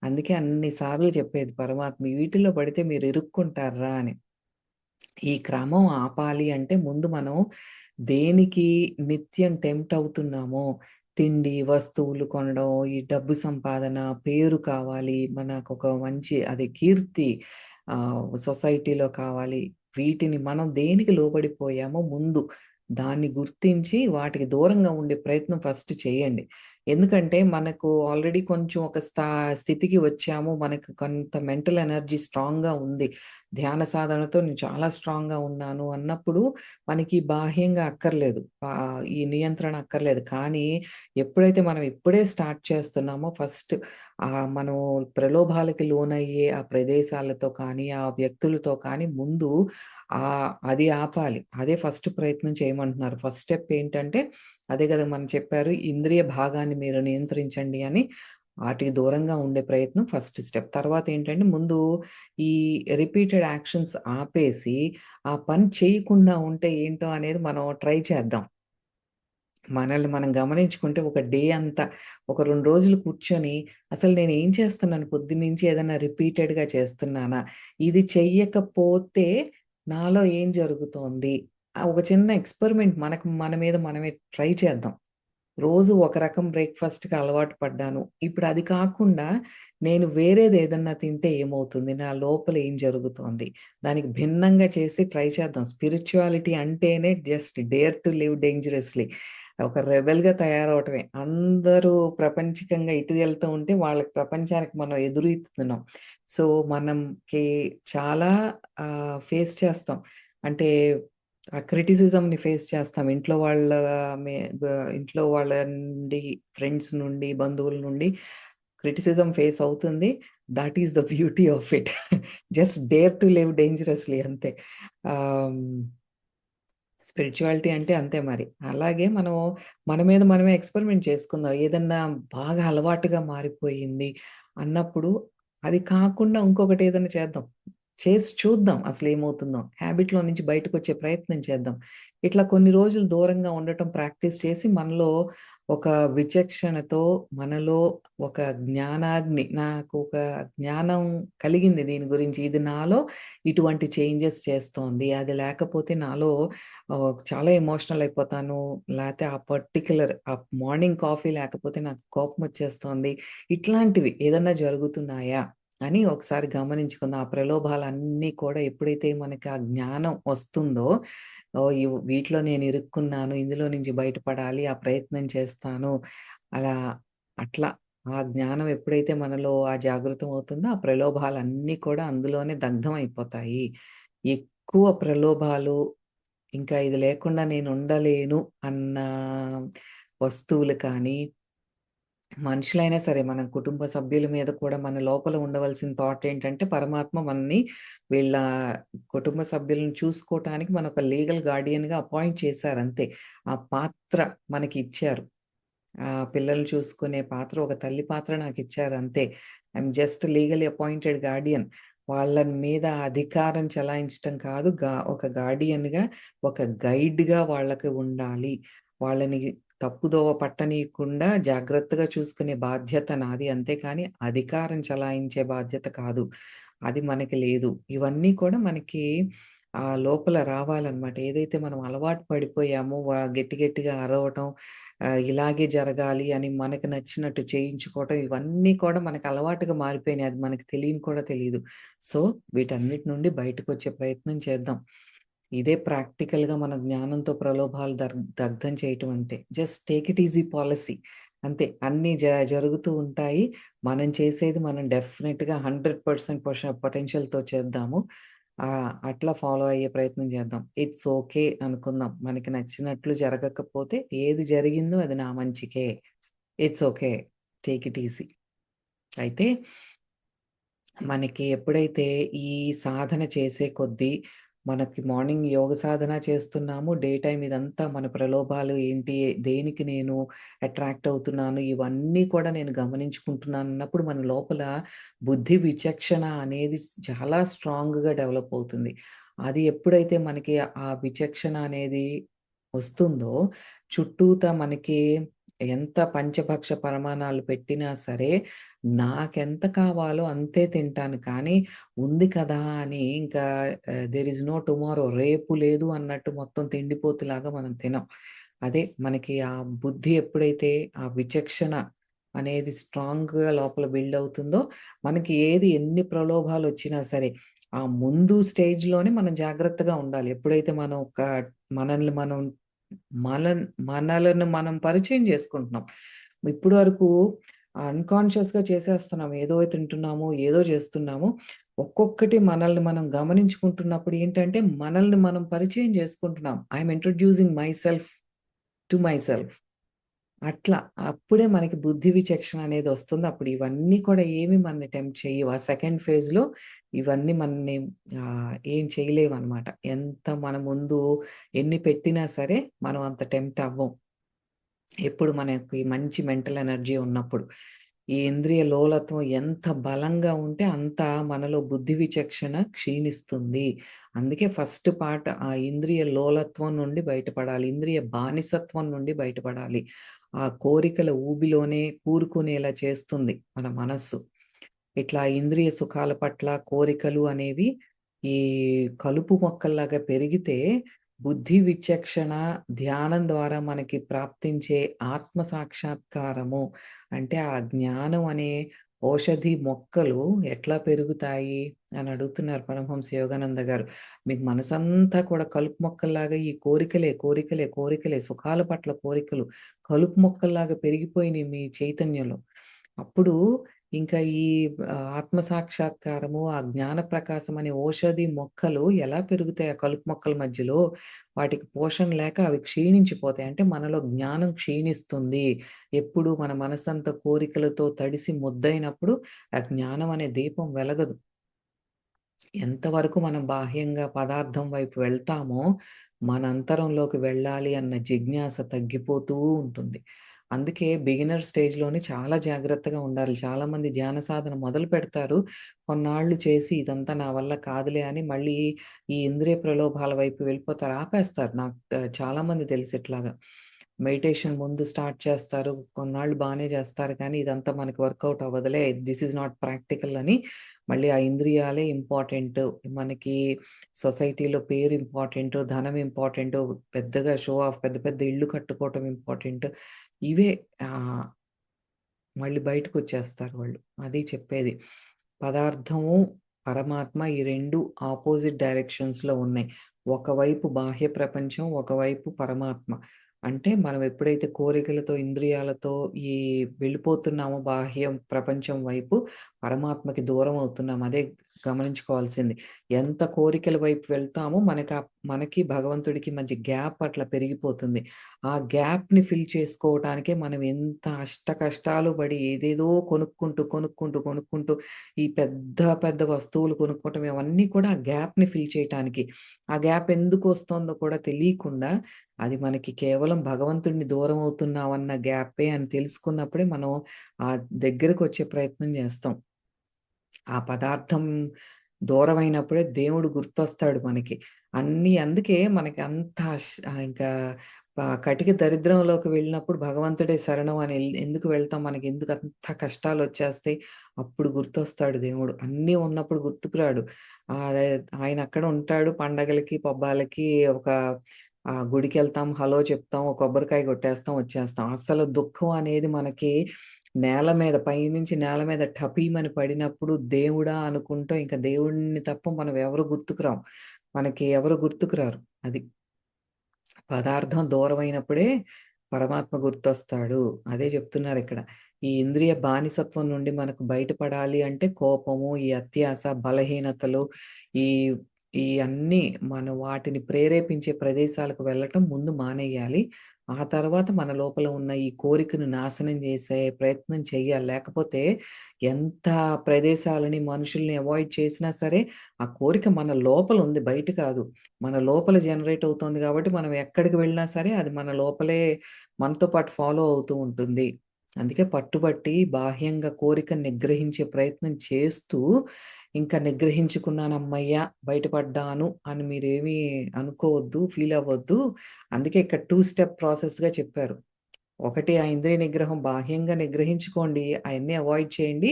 అందుకే అన్ని సార్లు చెప్పేది పరమాత్మ వీటిలో పడితే మీరు ఇరుక్కుంటార్రా అని. ఈ క్రమం ఆపాలి అంటే ముందు మనం దేనికి నిత్యం టెంప్ట్ అవుతున్నామో, తిండి, వస్తువులు కొనడం, ఈ డబ్బు సంపాదన, పేరు కావాలి, మనకొక మంచి కీర్తి సొసైటీలో కావాలి. వీటిని మనం దేనికి లోబడిపోయామో ముందు దాన్ని గుర్తించి వాటికి దూరంగా ఉండే ప్రయత్నం ఫస్ట్ చేయండి. ఎందుకంటే మనకు ఆల్రెడీ కొంచెం ఒక స్థితికి వచ్చాము. మనకు కొంత మెంటల్ ఎనర్జీ స్ట్రాంగ్‌గా ఉంది. ధ్యాన సాధనతో నేను చాలా స్ట్రాంగ్‌గా ఉన్నాను అన్నప్పుడు మనకి బాహ్యంగా అక్కర్లేదు. ఈ నియంత్రణ అక్కర్లేదు. కానీ ఎప్పుడైతే మనం ఇప్పుడే స్టార్ట్ చేస్తున్నామో ఫస్ట్ మనం ప్రలోభాలకి లోనయ్యే ఆ ప్రదేశాలతో కానీ, ఆ వ్యక్తులతో కానీ ముందు అది ఆపాలి. అదే ఫస్ట్ ప్రయత్నం చేయమంటున్నారు. ఫస్ట్ స్టెప్ ఏంటంటే అదే గదా! మనం చెప్పారు. ఇంద్రియ భాగాన్ని మీరు నియంత్రించండి అని. ఆటికి దూరంగా ఉండే ప్రయత్నం ఫస్ట్ స్టెప్. తర్వాతేంటంటే ముందు ఈ రిపీటెడ్ యాక్షన్స్ ఆపేసి, ఆ పని చేయకుండా ఉంటే ఏంటో అనేది మనం ట్రై చేద్దాం. మనల్ని మనం గమనించుకుంటే ఒక డే అంతా, ఒక 2 రోజులు కూర్చొని అసలు నేనేం చేస్తున్నాను పొద్దున్నుంచి ఏదన్నా రిపీటెడ్‌గా చేస్తున్నానా? ఇది చెయ్యకపోతే నాలో ఏం జరుగుతోంది? ఒక చిన్న ఎక్స్‌పెరిమెంట్ మన మీద మనమే ట్రై చేద్దాం. రోజు ఒక రకం బ్రేక్‌ఫాస్ట్‌కి అలవాటు పడ్డాను. ఇప్పుడు అది కాకుండా నేను వేరేదేదన్నా తింటే ఏమవుతుంది? నా లోపల ఏం జరుగుతోంది? దానికి భిన్నంగా చేసి ట్రై చేద్దాం. స్పిరిచ్యుయాలిటీ అంటేనే just dare to live dangerously. ఒక రెబెల్‌గా తయారవ్వటమే. అందరూ ప్రపంచికంగా ఇటు వెళ్తూ ఉంటే వాళ్ళకి ప్రపంచానికి మనం ఎదురీదుతున్నాం. సో, మనంకి చాలా ఫేస్ చేస్తాం. అంటే క్రిటిసిజంని ఫేస్ చేస్తాం. మే గ ఇంట్లో వాళ్ళ నుండి, ఫ్రెండ్స్ నుండి, బంధువుల నుండి క్రిటిసిజం ఫేస్ అవుతుంది. That is the beauty of it. Just dare to live dangerously అంతే. ఆహ్, స్పిరిచ్యువాలిటీ అంటే అంతే మరి. అలాగే మన మీద మనమే ఎక్స్‌పెరిమెంట్ చేసుకుందాం. ఏదన్నా బాగా అలవాటుగా మారిపోయింది అన్నప్పుడు అది కాకుండా ఇంకొకటి ఏదైనా చేద్దాం. చేసి చూద్దాం అసలేమవుతుందో. హాబిట్‌లో నుంచి బయటకొచ్చే ప్రయత్నం చేద్దాం. ఇట్లా కొన్ని రోజులు దూరంగా ఉండటం ప్రాక్టీస్ చేసి మనలో ఒక విచక్షణతో మనలో ఒక జ్ఞానాగ్ని నాకు ఒక జ్ఞానం కలిగింది దీని గురించి. ఇది నాలో ఇటువంటి చేంజెస్ చేస్తోంది. అది లేకపోతే నాలో చాలా ఎమోషనల్ అయిపోతాను. లేతే ఆ పర్టిక్యులర్ ఆ మార్నింగ్ కాఫీ లేకపోతే నాకు కోపమొచ్చేస్తోంది. ఇట్లాంటివి ఏదన్నా జరుగుతున్నాయా అని ఒకసారి గమనించుకుందాం. ఆ ప్రలోభాలన్నీ కూడా ఎప్పుడైతే మనకి ఆ జ్ఞానం వస్తుందో, ఓహ్! వీటిలో నేను ఇరుక్కున్నాను. ఇందులో నుంచి బయటపడాలి. ఆ ప్రయత్నం చేస్తాను. అలా అట్లా ఆ జ్ఞానం ఎప్పుడైతే మనలో ఆ జాగృతం అవుతుందో, ఆ ప్రలోభాలన్నీ కూడా అందులోనే దగ్ధం అయిపోతాయి. ఎక్కువ ప్రలోభాలు ఇంకా ఇది లేకుండా నేను ఉండలేను అన్న వస్తువులు కానీ, మనుషులైనా సరే మన కుటుంబ సభ్యుల మీద కూడా మన లోపల ఉండవలసిన థాట్ ఏంటంటే, పరమాత్మ మనల్ని వీళ్ళ కుటుంబ సభ్యులను చూసుకోవటానికి మనొక లీగల్ గార్డియన్‌గా అపాయింట్ చేశారంతే. ఆ పాత్ర మనకిచ్చారు. పిల్లల్ని చూసుకునే పాత్ర ఒక తల్లి పాత్ర నాకిచ్చారంతే. I'm just legally appointed guardian. వాళ్ళ మీద అధికారం చెలాయించటం కాదు. ఒక గార్డియన్‌గా, ఒక గైడ్‌గా వాళ్ళకి ఉండాలి. వాళ్ళని తప్పుదోవ పట్టనీయకుండా జాగ్రత్తగా చూసుకునే బాధ్యత నాది. అంతేకాని అధికారం చలాయించే బాధ్యత కాదు. అది మనకి లేదు. ఇవన్నీ కూడా మనకి లోపల రావాలనమాట. ఏదైతే మనం అలవాటు పడిపోయామో గట్టి గట్టిగా అరవటం, ఇలాగే జరగాలి అని మనకు నచ్చినట్టు చేయించుకోవటం, ఇవన్నీ కూడా మనకు అలవాటుగా మారిపోయినాయి. అది మనకు తెలియని కూడా తెలీదు. సో, వీటన్నిటి నుండి బయటకొచ్చే ప్రయత్నం చేద్దాం. ఇదే ప్రాక్టికల్‌గా మన జ్ఞానంతో ప్రలోభాలు దగ్ధం చేయటం అంటే. Just take it easy policy. అంతే. అన్నీ జరుగుతూ ఉంటాయి. మనం చేసేది మనం డెఫినిట్‌గా 100% పొటెన్షియల్‌తో చేద్దాము. అట్లా ఫాలో అయ్యే ప్రయత్నం చేద్దాం. ఇట్స్ ఓకే అనుకుందాం. మనకి నచ్చినట్లు జరగకపోతే ఏది జరిగిందో అది నా మంచికే. It's okay. Take it easy. అయితే మనకి ఎప్పుడైతే ఈ సాధన చేసే కొద్దీ, మనకి మార్నింగ్ యోగ సాధన చేస్తున్నాము. డే టైమ్ ఇదంతా మన ప్రలోభాలు ఏంటి? దేనికి నేను అట్రాక్ట్ అవుతున్నాను? ఇవన్నీ కూడా నేను గమనించుకుంటున్నానన్నప్పుడు మన లోపల బుద్ధి విచక్షణ అనేది చాలా స్ట్రాంగ్‌గా డెవలప్ అవుతుంది. అది ఎప్పుడైతే మనకి ఆ విచక్షణ అనేది వస్తుందో, చుట్టూతా మనకి ఎంత పంచభక్ష పరమాణాలు పెట్టినా సరే నాకెంత కావాలో అంతే తింటాను. కానీ ఉంది కదా అని ఇంకా దేర్ ఈస్ నో టుమారో రేపు లేదు అన్నట్టు మొత్తం తిండిపోతులాగా మనం తినం. అదే మనకి ఆ బుద్ధి ఎప్పుడైతే ఆ విచక్షణ అనేది స్ట్రాంగ్‌గా లోపల బిల్డ్ అవుతుందో, మనకి ఏది ఎన్ని ప్రలోభాలొచ్చినా సరే, ఆ ముందు స్టేజ్‌లోనే మనం జాగ్రత్తగా ఉండాలి. ఎప్పుడైతే మనం మనల్ని మనం మనలను మనం పరిచయం చేసుకుంటున్నాం. ఇప్పటి వరకు అన్‌కాన్షియస్‌గా చేసేస్తున్నాం. ఏదో తింటున్నాము, ఏదో చేస్తున్నాము. ఒక్కొక్కటి మనల్ని మనం గమనించుకుంటున్నప్పుడు ఏంటంటే, మనల్ని మనం పరిచయం చేసుకుంటున్నాం. I am introducing myself to myself. అట్లా. అప్పుడే మనకి బుద్ధి విచక్షణ అనేదొస్తుంది. అప్పుడు ఇవన్నీ కూడా ఏమి మనని టెంప్ట్ చెయ్యవు. ఆ సెకండ్ ఫేజ్‌లో ఇవన్నీ మనని ఏం చేయలేవనమాట. ఎంత మన ముందు ఎన్ని పెట్టినా సరే, మనం అంత టెంప్ట్ అవ్వం. ఎప్పుడు మనకి మంచి మెంటల్ ఎనర్జీ ఉన్నప్పుడు. ఈ ఇంద్రియ లోలత్వం ఎంత బలంగా ఉంటే అంత మనలో బుద్ధి విచక్షణ క్షీణిస్తుంది. అందుకే ఫస్ట్ పార్ట్ ఆ ఇంద్రియ లోలత్వం నుండి బయటపడాలి. ఇంద్రియ బానిసత్వం నుండి బయటపడాలి. ఆ కోరికల ఊబిలోనే కూరుకునేలా చేస్తుంది మన మనస్సు. ఇట్లా ఇంద్రియ సుఖాల పట్ల కోరికలు అనేవి ఈ కలుపు మొక్కల్లాగా పెరిగితే బుద్ధి విచక్షణ ధ్యానం ద్వారా మనకి ప్రాప్తించే ఆత్మ సాక్షాత్కారము అంటే ఆ జ్ఞానం అనే ఓషధి మొక్కలు ఎట్లా పెరుగుతాయి అని అడుగుతున్నారు పరమహంస యోగానంద గారు. మీకు మనసంతా కూడా కలుపు మొక్కల్లాగా ఈ కోరికలే, కోరికలే, కోరికలే సుఖాల పట్ల కోరికలు కలుపు మొక్కల్లాగా పెరిగిపోయినాయి మీ చైతన్యంలో. అప్పుడు ఇంకా ఈ ఆత్మ సాక్షాత్కారము, ఆ జ్ఞాన ప్రకాశం అనే ఓషధి మొక్కలు ఎలా పెరుగుతాయి ఆ కలుపు మొక్కల మధ్యలో? వాటికి పోషణ లేక అవి క్షీణించిపోతాయి. అంటే మనలో జ్ఞానం క్షీణిస్తుంది. ఎప్పుడు మన మనసంతా కోరికలతో తడిసి ముద్దయినప్పుడు ఆ జ్ఞానం అనే దీపం వెలగదు. ఎంతవరకు మనం బాహ్యంగా పదార్థం వైపు వెళ్తామో, మన అంతరంలోకి వెళ్ళాలి అన్న జిజ్ఞాస తగ్గిపోతూ ఉంటుంది. అందుకే బిగినర్ స్టేజ్‌లోనే చాలా జాగ్రత్తగా ఉండాలి. చాలామంది ధ్యాన సాధన మొదలుపెడతారు. కొన్నాళ్ళు చేసి ఇదంతా నా వల్ల కాదులే అని మళ్ళీ ఈ ఇంద్రియ ప్రలోభాల వైపు వెళ్ళిపోతారు. ఆపేస్తారు. నాకు చాలామంది తెలుసు ఇట్లాగా. మెడిటేషన్ ముందు స్టార్ట్ చేస్తారు. కొన్నాళ్ళు బానే చేస్తారు కానీ ఇదంతా మనకి వర్కౌట్ అవ్వదులే. దిస్ ఈజ్ నాట్ ప్రాక్టికల్ అని మళ్ళీ ఆ ఇంద్రియాలే ఇంపార్టెంటు. మనకి సొసైటీలో పేరు ఇంపార్టెంటు, ధనం ఇంపార్టెంటు, పెద్దగా షో ఆఫ్ పెద్ద పెద్ద ఇళ్ళు కట్టుకోవటం ఇంపార్టెంటు. ఇవే ఆహ్, మళ్ళీ బయటకొచ్చేస్తారు వాళ్ళు. అది చెప్పేది. పదార్థము, పరమాత్మ ఈ 2 ఆపోజిట్ డైరెక్షన్స్‌లో ఉన్నాయి. ఒకవైపు బాహ్య ప్రపంచం, ఒకవైపు పరమాత్మ. అంటే మనం ఎప్పుడైతే కోరికలతో, ఇంద్రియాలతో ఈ వెళ్ళిపోతున్నామో బాహ్యం ప్రపంచం వైపు, పరమాత్మకి దూరం అవుతున్నాం. అదే గమనించుకోవాల్సింది. ఎంత కోరికల వైపు వెళ్తామో మనకి భగవంతుడికి మధ్య గ్యాప్ అట్లా పెరిగిపోతుంది. ఆ గ్యాప్‌ని ఫిల్ చేసుకోవటానికే మనం ఎంత కష్టాలు పడి ఏదేదో కొనుక్కుంటూ ఈ పెద్ద పెద్ద వస్తువులు కొనుక్కోవటం ఇవన్నీ కూడా ఆ గ్యాప్‌ని ఫిల్ చేయటానికి. ఆ గ్యాప్ ఎందుకొస్తోందో కూడా తెలియకుండా అది మనకి కేవలం భగవంతుడిని దూరం అవుతున్నామన్న గ్యాపే అని తెలుసుకున్నప్పుడే మనం ఆ దగ్గరకొచ్చే ప్రయత్నం చేస్తాం. ఆ పదార్థం దూరమైనప్పుడే దేవుడు గుర్తొస్తాడు మనకి. అందుకే మనకి అంత ఇంకా కటిక దరిద్రంలోకి వెళ్ళినప్పుడు భగవంతుడే శరణం అని ఎందుకు వెళ్తాం? మనకెందుకు అంత కష్టాలొచ్చేస్తాయి? అప్పుడు గుర్తొస్తాడు దేవుడు. అన్నీ ఉన్నప్పుడు గుర్తుకు రాడు. ఆహ్, ఆయన అక్కడ ఉంటాడు పండగలకి, పబ్బాలకి ఒక గుడికెళ్తాం, హలో చెప్తాం, ఓ కొబ్బరికాయ కొట్టేస్తాం, వచ్చేస్తాం. అసలు దుఃఖం అనేది మనకి నేల మీద పైనుంచి నేల మీద టపీమని పడినప్పుడు దేవుడా! అనుకుంటూ ఇంక దేవుడిని తప్ప మనం ఎవరు గుర్తుకు రాం. మనకి ఎవరు గుర్తుకు రారు. అది. పదార్థం దూరమైనప్పుడే పరమాత్మ గుర్తొస్తాడు. అదే చెప్తున్నారిక్కడ. ఈ ఇంద్రియ బానిసత్వం నుండి మనకు బయటపడాలి అంటే కోపము, ఈ అత్యాస, బలహీనతలు, ఈ ఈ అన్నీ మనం వాటిని ప్రేరేపించే ప్రదేశాలకు వెళ్ళటం ముందు మానేయాలి. ఆ తర్వాత మన లోపల ఉన్న ఈ కోరికను నాశనం చేసే ప్రయత్నం చెయ్యాలి. లేకపోతే ఎంత ప్రదేశాలని, మనుషుల్ని అవాయిడ్ చేసినా సరే, ఆ కోరిక మన లోపల ఉంది బయట కాదు. మన లోపల జనరేట్ అవుతోంది గాబట్టి, మనం ఎక్కడికి వెళ్ళినా సరే, అది మన లోపలే మనతో పాటు ఫాలో అవుతూ ఉంటుంది. అందుకే పట్టుబట్టి బాహ్యంగా కోరికను నిగ్రహించే ప్రయత్నం చేస్తూ, ఇంకా నిగ్రహించుకున్నాను హమ్మయ్య! బయటపడ్డాను అని మీరేమీ అనుకోవద్దు, ఫీల్ అవ్వద్దు. అందుకే ఇక్కడ 2 స్టెప్ ప్రాసెస్‌గా చెప్పారు. ఒకటి ఆ ఇంద్రియ నిగ్రహం బాహ్యంగా నిగ్రహించుకోండి. అయన్నీ అవాయిడ్ చేయండి.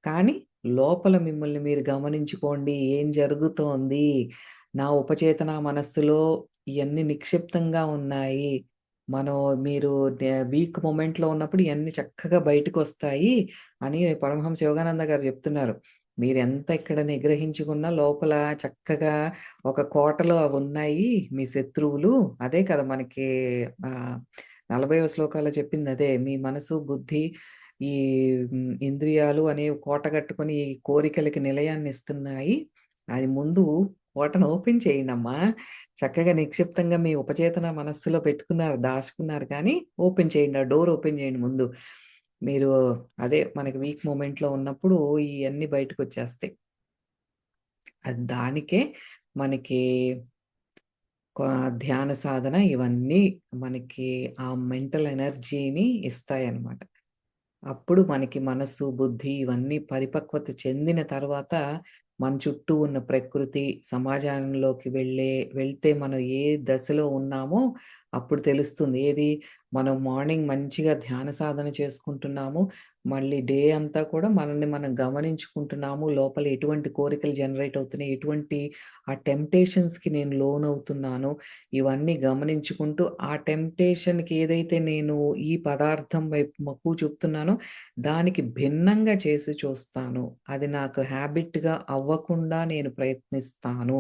కానీ లోపల మిమ్మల్ని మీరు గమనించుకోండి. ఏం జరుగుతోంది? నా ఉపచేతన మనస్సులో ఇయన్నీ నిక్షిప్తంగా ఉన్నాయి. మనం మీరు వీక్ మొమెంట్‌లో ఉన్నప్పుడు ఇయన్నీ చక్కగా బయటకొస్తాయి అని పరమహంస యోగానంద గారు జెప్తున్నారు. మీరెంత ఇక్కడ నిగ్రహించుకున్నా లోపల చక్కగా ఒక కోటలో అవున్నాయి మీ శత్రువులు. అదే కదా మనకి ఆహ్ 40వ శ్లోకాలో చెప్పిందదే. మీ మనసు, బుద్ధి ఈ ఇంద్రియాలు అనేవి కోటగట్టుకొని ఈ కోరికలకి నిలయాన్నిస్తున్నాయి. అది ముందు కోటను ఓపెన్ చేయండమ్మా. చక్కగా నిక్షిప్తంగా మీ ఉపచేతన మనస్సులో పెట్టుకున్నారు, దాచుకున్నారు కానీ ఓపెన్ చేయండి. ఆ డోర్ ఓపెన్ చేయండి ముందు. మీరు అదే మనకి వీక్ మొమెంట్‌లో ఉన్నప్పుడు ఇయన్నీ బయటకొచ్చేస్తాయి. దానికే మనకి ధ్యాన సాధన ఇవన్నీ మనకి ఆ మెంటల్ ఎనర్జీని ఇస్తాయన్నమాట. అప్పుడు మనకి మనస్సు, బుద్ధి ఇవన్నీ పరిపక్వత చెందిన తర్వాత మన చుట్టూ ఉన్న ప్రకృతి, సమాజంలోకి వెళ్తే మనం ఏ దశలో ఉన్నామో అప్పుడు తెలుస్తుంది. ఏది మనం మార్నింగ్ మంచిగా ధ్యాన సాధన చేసుకుంటున్నాము. మళ్ళీ డే అంతా కూడా మనల్ని మనం గమనించుకుంటున్నాము. లోపల ఎటువంటి కోరికలు జనరేట్ అవుతున్నాయి, ఎటువంటి ఆ టెంప్టేషన్స్‌కి నేను లోనవుతున్నాను. ఇవన్నీ గమనించుకుంటూ ఆ టెంప్టేషన్‌కి ఏదైతే నేను ఈ పదార్థం వైపు మక్కువ చూపుతున్నానో దానికి భిన్నంగా చేసి చూస్తాను. అది నాకు హాబిట్‌గా అవ్వకుండా నేను ప్రయత్నిస్తాను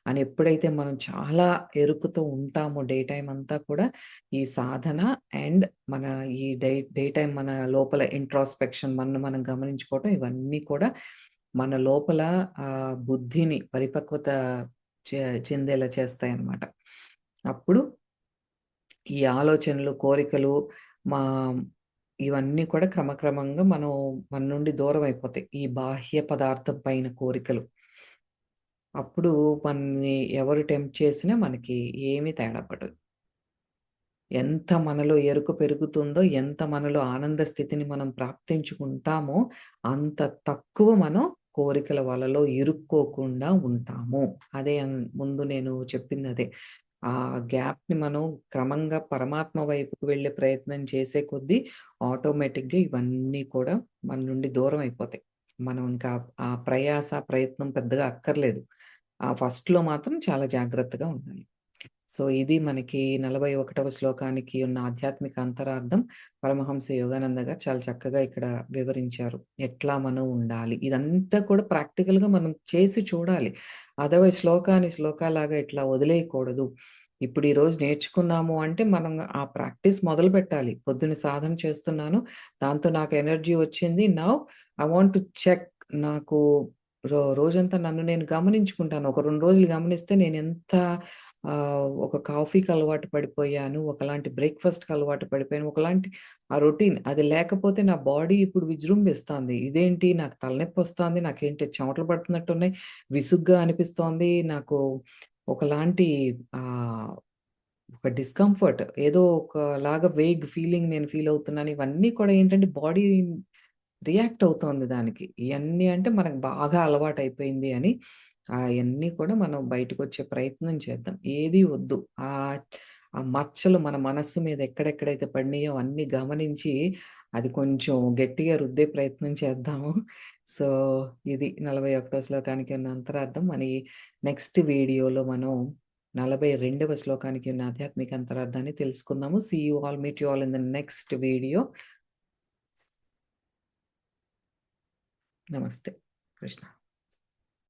అని ఎప్పుడైతే మనం చాలా ఎరుకుతో ఉంటామో డే టైమ్ అంతా కూడా ఈ సాధన అండ్ మన ఈ డే టైమ్ మన లోపల ఇంట్రాస్పెక్షన్ మనల్ని మనం గమనించుకోవటం ఇవన్నీ కూడా మన లోపల బుద్ధిని పరిపక్వత చె చెందేలా చేస్తాయన్నమాట. అప్పుడు ఈ ఆలోచనలు, కోరికలు మా ఇవన్నీ కూడా క్రమక్రమంగా మన నుండి దూరమైపోతాయి. ఈ బాహ్య పదార్థం పైన కోరికలు. అప్పుడు మనల్ని ఎవరు టెంప్ట్ చేసినా మనకి ఏమీ తేడా పడదు. ఎంత మనలో ఎరుక పెరుగుతుందో, ఎంత మనలో ఆనంద స్థితిని మనం ప్రాప్తించుకుంటామో, అంత తక్కువ మనం కోరికల వలలో ఇరుక్కోకుండా ఉంటాము. అదే ముందు నేను చెప్పిందదే. ఆ గ్యాప్‌ని మనం క్రమంగా పరమాత్మ వైపుకు వెళ్ళే ప్రయత్నం చేసే కొద్దీ ఆటోమేటిక్‌గా ఇవన్నీ కూడా మన నుండి దూరం అయిపోతాయి. మనం ఇంకా ఆ ప్రయాస, ప్రయత్నం పెద్దగా అక్కర్లేదు. ఆ ఫస్ట్‌లో మాత్రం చాలా జాగ్రత్తగా ఉండాలి. సో, ఇది మనకి 41వ శ్లోకానికి ఉన్న ఆధ్యాత్మిక అంతరార్థం. పరమహంస యోగానంద గారు చాలా చక్కగా ఇక్కడ వివరించారు. ఎట్లా మనం ఉండాలి. ఇదంతా కూడా ప్రాక్టికల్‌గా మనం చేసి చూడాలి. అదర్‌వైజ్ శ్లోకాలాగా ఇట్లా వదిలేయకూడదు. ఇప్పుడు ఈరోజు నేర్చుకున్నాము అంటే మనం ఆ ప్రాక్టీస్ మొదలుపెట్టాలి. పొద్దున్న సాధన చేస్తున్నాను. దాంతో నాకు ఎనర్జీ వచ్చింది. Now I want to check నాకు రోజంతా నన్ను నేను గమనించుకుంటాను. ఒక 2 రోజులు గమనిస్తే నేనెంత ఒక కాఫీకి అలవాటు పడిపోయాను. ఒకలాంటి బ్రేక్‌ఫాస్ట్‌కి అలవాటు పడిపోయాను. ఒకలాంటి ఆ రొటీన్ అది లేకపోతే నా బాడీ ఇప్పుడు విజృంభిస్తోంది. ఇదేంటి నాకు తలనొప్పొస్తోంది. నాకేంటి చెమటలు పడుతున్నట్టున్నాయి. విసుగ్గా అనిపిస్తోంది. నాకు ఒకలాంటి ఆహ్, ఒక డిస్కంఫర్ట్ ఏదో ఒకలాగా వేగ్ ఫీలింగ్ నేను ఫీల్ అవుతున్నాను. ఇవన్నీ కూడా ఏంటంటే బాడీ రియాక్ట్ అవుతోంది దానికి. ఇయన్నీ అంటే మనకు బాగా అలవాటయిపోయింది అని అయన్నీ కూడా మనం బయటకొచ్చే ప్రయత్నం చేద్దాం. ఏది వద్దు. ఆ మచ్చలు మన మనస్సు మీద ఎక్కడెక్కడైతే పడినాయో అవన్నీ గమనించి అది కొంచెం గట్టిగా రుద్దే ప్రయత్నం చేద్దాము. సో, ఇది 41వ శ్లోకానికి ఉన్న అంతరార్థం. మరి నెక్స్ట్ వీడియోలో మనం 42వ శ్లోకానికి ఉన్న ఆధ్యాత్మిక అంతరార్థాన్ని తెలుసుకుందాము. See you all. Meet you all in the next video. నమస్తే. కృష్ణ.